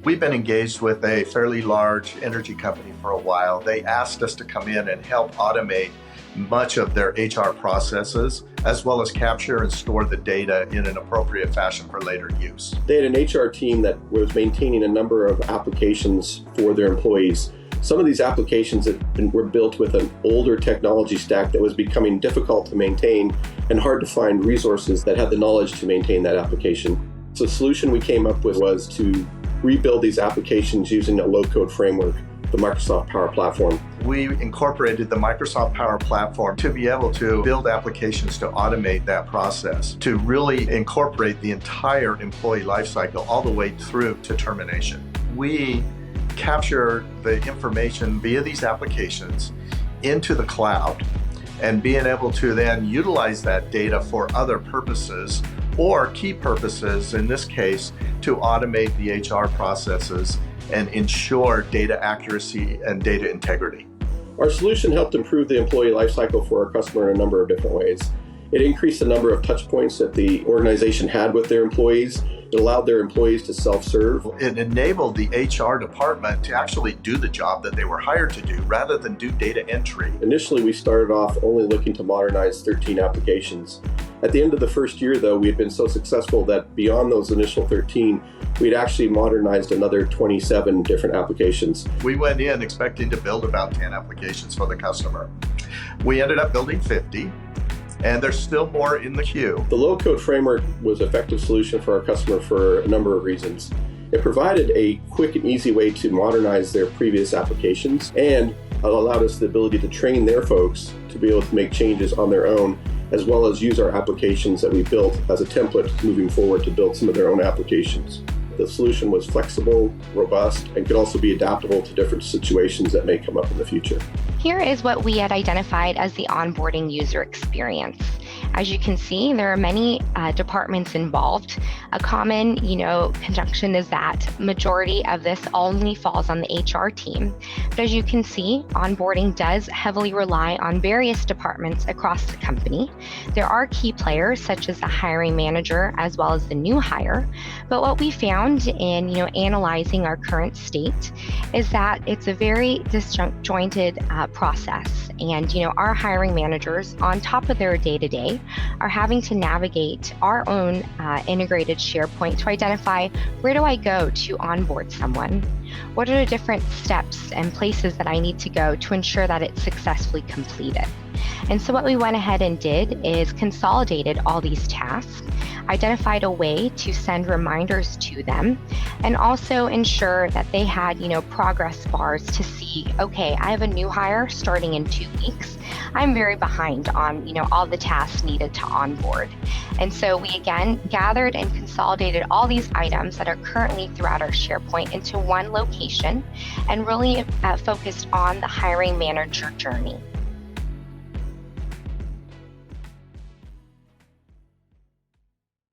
We've been engaged with a fairly large energy company for a while. They asked us to come in and help automate much of their HR processes, as well as capture and store the data in an appropriate fashion for later use. They had an HR team that was maintaining a number of applications for their employees. Some of these applications were built with an older technology stack that was becoming difficult to maintain and hard to find resources that had the knowledge to maintain that application. So the solution we came up with was to rebuild these applications using a low-code framework, the Microsoft Power Platform. We incorporated the Microsoft Power Platform to be able to build applications to automate that process, to really incorporate the entire employee lifecycle all the way through to termination. We capture the information via these applications into the cloud and being able to then utilize that data for other purposes or key purposes, in this case, to automate the HR processes and ensure data accuracy and data integrity. Our solution helped improve the employee lifecycle for our customer in a number of different ways. It increased the number of touch points that the organization had with their employees. It allowed their employees to self-serve. It enabled the HR department to actually do the job that they were hired to do rather than do data entry. Initially, we started off only looking to modernize 13 applications. At the end of the first year, though, we had been so successful that beyond those initial 13, we'd actually modernized another 27 different applications. We went in expecting to build about 10 applications for the customer. We ended up building 50. And there's still more in the queue. The low-code framework was an effective solution for our customer for a number of reasons. It provided a quick and easy way to modernize their previous applications, and it allowed us the ability to train their folks to be able to make changes on their own, as well as use our applications that we built as a template moving forward to build some of their own applications. The solution was flexible, robust, and could also be adaptable to different situations that may come up in the future. Here is what we had identified as the onboarding user experience. As you can see, there are many departments involved. A common, conjunction is that majority of this only falls on the HR team. But as you can see, onboarding does heavily rely on various departments across the company. There are key players such as the hiring manager as well as the new hire. But what we found in analyzing our current state is that it's a very disjointed process. And our hiring managers, on top of their day-to-day, are having to navigate our own integrated SharePoint to identify where do I go to onboard someone? What are the different steps and places that I need to go to ensure that it's successfully completed? And so what we went ahead and did is consolidated all these tasks, identified a way to send reminders to them, and also ensure that they had, progress bars to see, okay, I have a new hire starting in 2 weeks. I'm very behind on, all the tasks needed to onboard. And so we again gathered and consolidated all these items that are currently throughout our SharePoint into one location and really focused on the hiring manager journey.